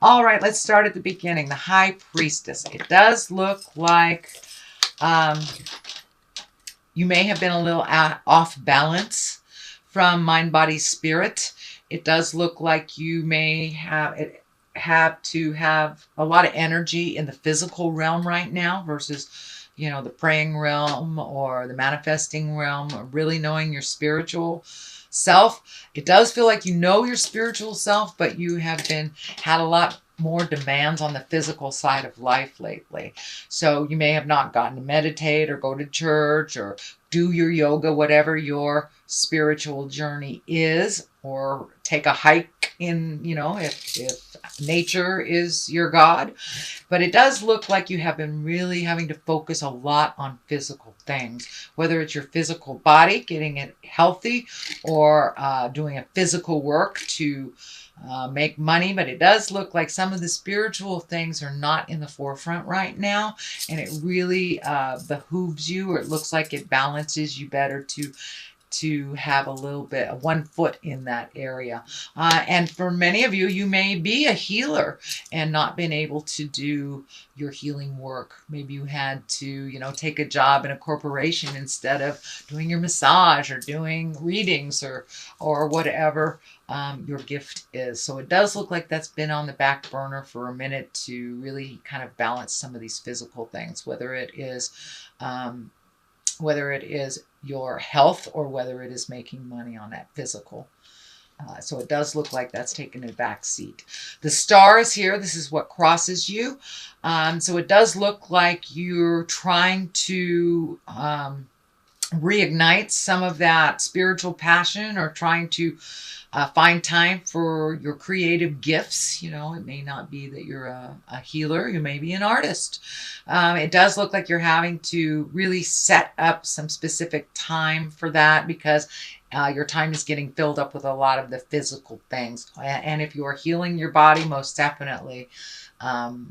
All right, let's start at the beginning. The High Priestess. It does look like um, you may have been a little off balance from mind, body, spirit. It does look like you may have to have a lot of energy in the physical realm right now versus, the praying realm or the manifesting realm, or really knowing your spiritual self. It does feel like you know your spiritual self, but you have had a lot more demands on the physical side of life lately. So you may have not gotten to meditate or go to church or do your yoga, whatever your spiritual journey is, or take a hike in, if nature is your God. But it does look like you have been really having to focus a lot on physical things, whether it's your physical body, getting it healthy, or doing a physical work to make money. But it does look like some of the spiritual things are not in the forefront right now, and it really behooves you, or it looks like it balances you better to have a little bit of one foot in that area. And for many of you, you may be a healer and not been able to do your healing work. Maybe you had to, take a job in a corporation instead of doing your massage or doing readings or whatever your gift is. So it does look like that's been on the back burner for a minute to really kind of balance some of these physical things, whether it is your health or whether it is making money on that physical. So it does look like that's taken a back seat. The star is here. This is what crosses you. So it does look like you're trying to reignite some of that spiritual passion, or trying to find time for your creative gifts. It may not be that you're a healer. You may be an artist. It does look like you're having to really set up some specific time for that, because your time is getting filled up with a lot of the physical things. And if you are healing your body, most definitely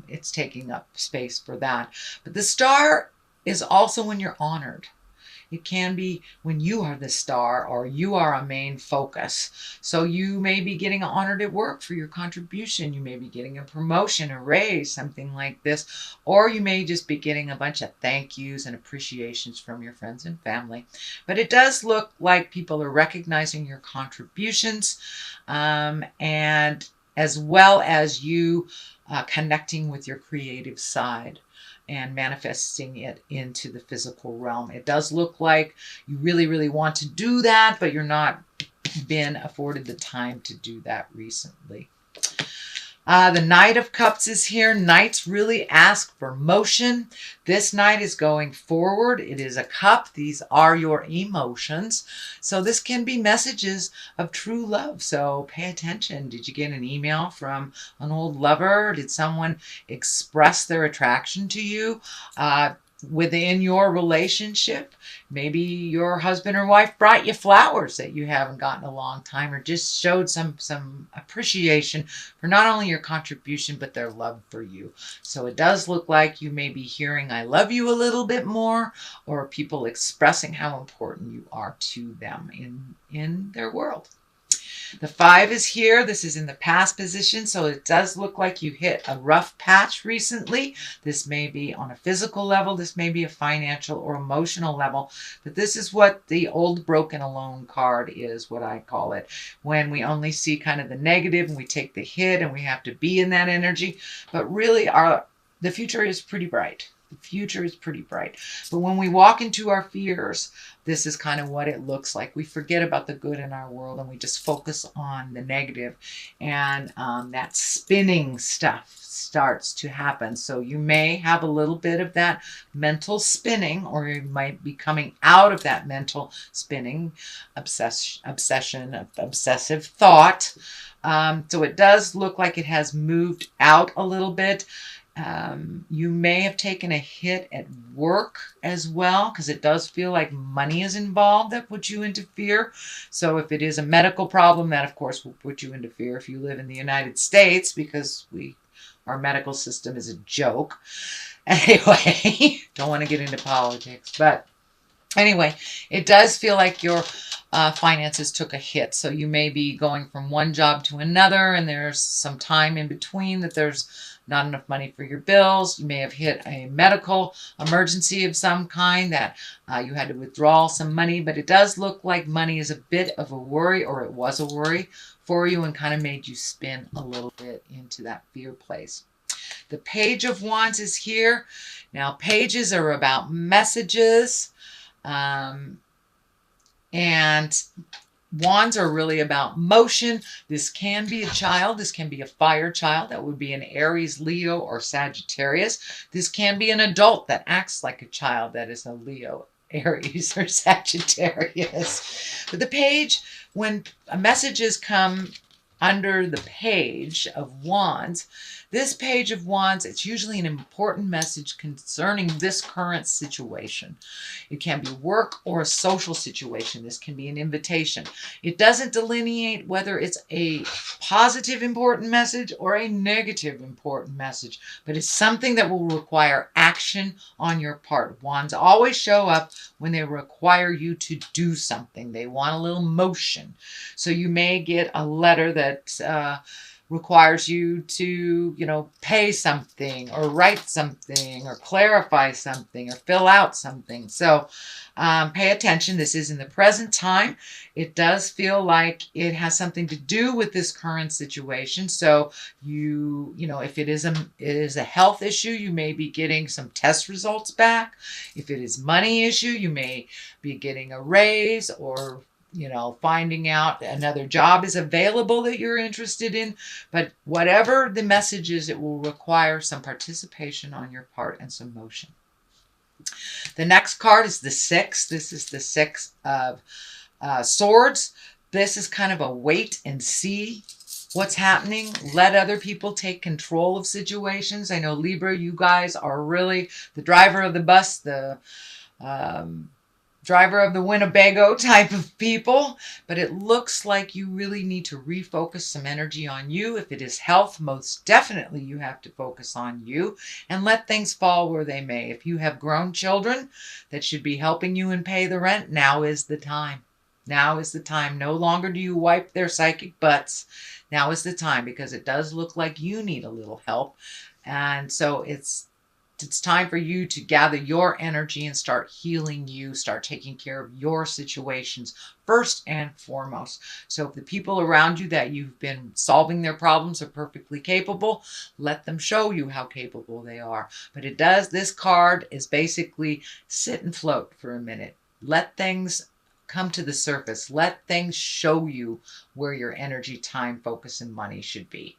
it's taking up space for that. But the star is also when you're honored. It can be when you are the star or you are a main focus. So you may be getting honored at work for your contribution. You may be getting a promotion, a raise, something like this. Or you may just be getting a bunch of thank yous and appreciations from your friends and family. But it does look like people are recognizing your contributions, and as well as you connecting with your creative side and manifesting it into the physical realm. It does look like you really, really want to do that, but you're not been afforded the time to do that recently. The Knight of Cups is here. Knights really ask for motion. This Knight is going forward. It is a cup. These are your emotions. So this can be messages of true love. So pay attention. Did you get an email from an old lover? Did someone express their attraction to you? Within your relationship, maybe your husband or wife brought you flowers that you haven't gotten a long time, or just showed some appreciation for not only your contribution but their love for you. So it does look like you may be hearing I love you a little bit more, or people expressing how important you are to them in their world. The 5 is here. This is in the past position, so it does look like you hit a rough patch recently. This may be on a physical level. This may be a financial or emotional level. But this is what the old broken alone card is, what I call it. When we only see kind of the negative and we take the hit and we have to be in that energy. But really, the future is pretty bright. The future is pretty bright. But when we walk into our fears, this is kind of what it looks like. We forget about the good in our world and we just focus on the negative. And that spinning stuff starts to happen. So you may have a little bit of that mental spinning, or you might be coming out of that mental spinning, obsession, obsessive thought. So it does look like it has moved out a little bit. You may have taken a hit at work as well, because it does feel like money is involved that puts you into fear. So if it is a medical problem, that of course will put you into fear if you live in the United States, because our medical system is a joke. Anyway, don't want to get into politics, but anyway, it does feel like you're finances took a hit. So you may be going from one job to another, and there's some time in between that there's not enough money for your bills. You may have hit a medical emergency of some kind that you had to withdraw some money, but it does look like money is a bit of a worry, or it was a worry for you, and kind of made you spin a little bit into that fear place. The Page of Wands is here. Now, pages are about messages, and wands are really about motion. This can be a child. This can be a fire child. That would be an Aries, Leo, or Sagittarius. This can be an adult that acts like a child. That is a Leo, Aries, or Sagittarius. But the page, when messages come under the Page of Wands, this Page of Wands, it's usually an important message concerning this current situation. It can be work or a social situation. This can be an invitation. It doesn't delineate whether it's a positive important message or a negative important message, but it's something that will require action on your part. Wands always show up when they require you to do something. They want a little motion. So you may get a letter that requires you to, pay something or write something or clarify something or fill out something. So pay attention. This is in the present time. It does feel like it has something to do with this current situation. So if it is a health issue, you may be getting some test results back. If it is money issue, you may be getting a raise, or finding out another job is available that you're interested in. But whatever the message is, it will require some participation on your part and some motion. The next card is the Six. This is the Six of Swords. This is kind of a wait and see what's happening. Let other people take control of situations. I know, Libra, you guys are really the driver of the bus, the driver of the Winnebago type of people, but it looks like you really need to refocus some energy on you. If it is health, most definitely you have to focus on you and let things fall where they may. If you have grown children that should be helping you and pay the rent, now is the time. Now is the time. No longer do you wipe their psychic butts. Now is the time, because it does look like you need a little help. And so it's time for you to gather your energy and start healing you, start taking care of your situations first and foremost. So if the people around you that you've been solving their problems are perfectly capable, let them show you how capable they are. But this card is basically sit and float for a minute. Let things come to the surface. Let things show you where your energy, time, focus, and money should be.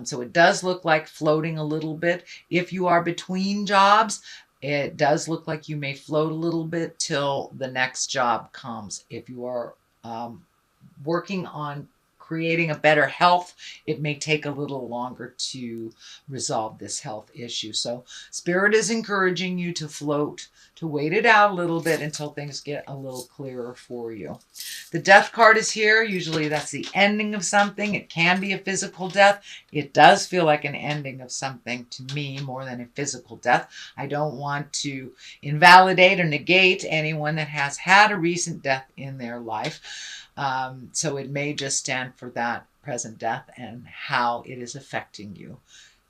So it does look like floating a little bit. If you are between jobs, it does look like you may float a little bit till the next job comes. If you are working on creating a better health, it may take a little longer to resolve this health issue. So Spirit is encouraging you to float, to wait it out a little bit until things get a little clearer for you. The Death card is here. Usually that's the ending of something. It can be a physical death. It does feel like an ending of something to me more than a physical death. I don't want to invalidate or negate anyone that has had a recent death in their life. So it may just stand for that present death and how it is affecting you.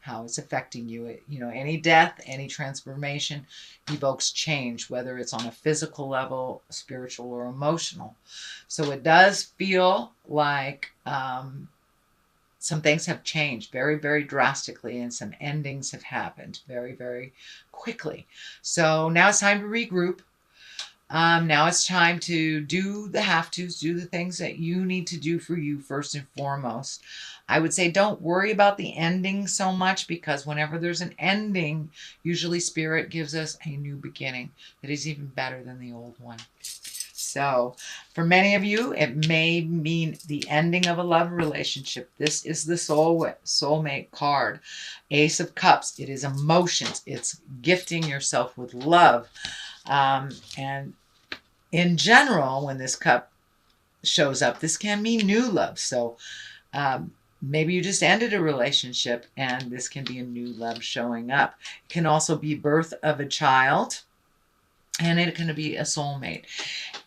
How it's affecting you. Any death, any transformation evokes change, whether it's on a physical level, spiritual, or emotional. So it does feel like some things have changed very, very drastically, and some endings have happened very, very quickly. So now it's time to regroup. Now it's time to do the have-tos, do the things that you need to do for you first and foremost. I would say don't worry about the ending so much, because whenever there's an ending, usually Spirit gives us a new beginning that is even better than the old one. So for many of you, it may mean the ending of a love relationship. This is the soulmate card. Ace of Cups. It is emotions. It's gifting yourself with love. And in general, when this cup shows up, this can mean new love. So maybe you just ended a relationship and this can be a new love showing up. It can also be birth of a child. and it's going to be a soulmate.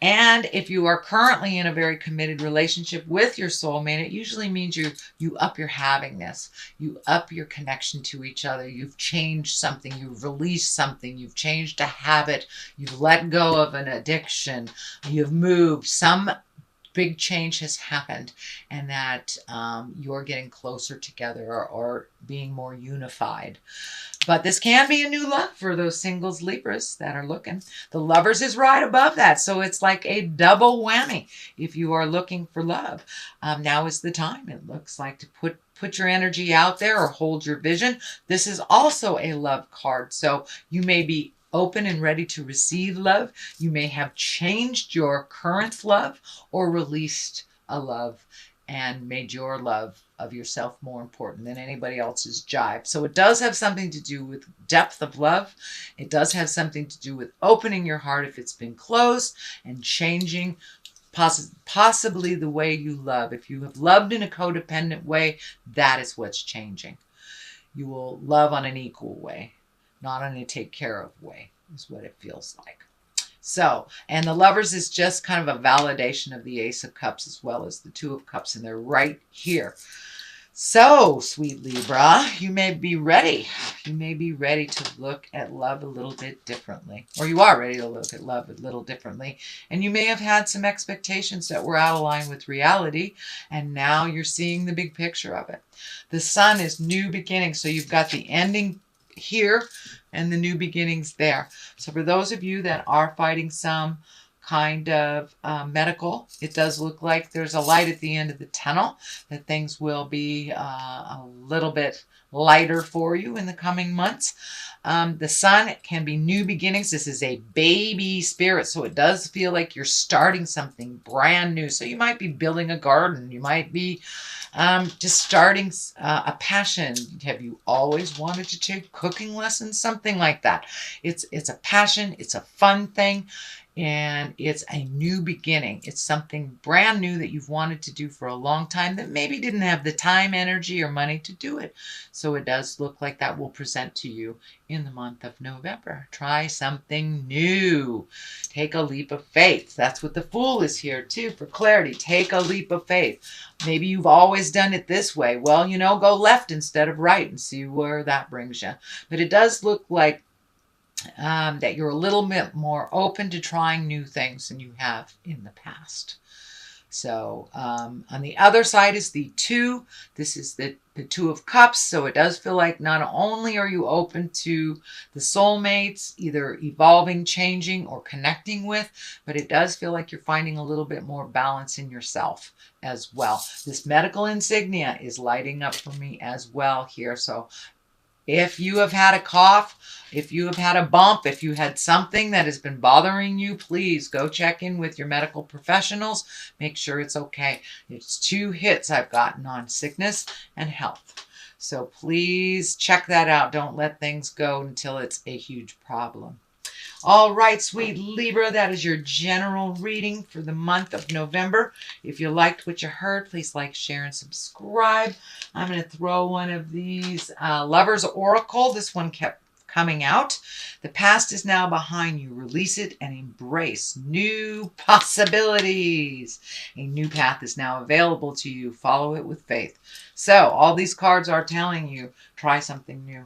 And if you are currently in a very committed relationship with your soulmate, it usually means you up your havingness, you up your connection to each other. You've changed something, you've released something, you've changed a habit, you've let go of an addiction, you've moved. Some big change has happened, and that you're getting closer together, or being more unified. But this can be a new love for those singles Libras that are looking. The Lovers is right above that. So it's like a double whammy if you are looking for love. Now is the time, it looks like, to put your energy out there or hold your vision. This is also a love card. So you may be open and ready to receive love. You may have changed your current love or released a love and made your love of yourself more important than anybody else's jive. So it does have something to do with depth of love. It does have something to do with opening your heart if it's been closed, and changing possibly the way you love. If you have loved in a codependent way, that is what's changing. You will love on an equal way, not on a take care of way, is what it feels like. So, and the Lovers is just kind of a validation of the Ace of Cups as well as the Two of Cups, and they're right here. So, sweet Libra, you may be ready. You may be ready to look at love a little bit differently, or you are ready to look at love a little differently. And you may have had some expectations that were out of line with reality, and now you're seeing the big picture of it. The Sun is new beginnings, so you've got the ending here and the new beginnings there. So for those of you that are fighting some kind of medical, it does look like there's a light at the end of the tunnel, that things will be a little bit lighter for you in the coming months. The Sun can be new beginnings. This is a baby spirit, so it does feel like you're starting something brand new. So you might be building a garden. You might be just starting a passion. Have you always wanted to take cooking lessons? Something like that. It's a passion. It's a fun thing. And it's a new beginning. It's something brand new that you've wanted to do for a long time that maybe didn't have the time, energy, or money to do it. So it does look like that will present to you in the month of November. Try something new. Take a leap of faith. That's what the Fool is here too, for clarity. Take a leap of faith. Maybe you've always done it this way. Well, go left instead of right and see where that brings you. But it does look like that you're a little bit more open to trying new things than you have in the past. So on the other side is the Two. This is the Two of Cups. So it does feel like not only are you open to the soulmates, either evolving, changing, or connecting with, but it does feel like you're finding a little bit more balance in yourself as well. This medical insignia is lighting up for me as well here. So if you have had a cough, if you have had a bump, if you had something that has been bothering you, please go check in with your medical professionals. Make sure it's okay. It's 2 hits I've gotten on sickness and health. So please check that out. Don't let things go until it's a huge problem. All right, sweet Libra, that is your general reading for the month of November. If you liked what you heard, please like, share, and subscribe. I'm going to throw one of these Lovers Oracle. This one kept coming out. The past is now behind you. Release it and embrace new possibilities. A new path is now available to you. Follow it with faith. So all these cards are telling you, try something new.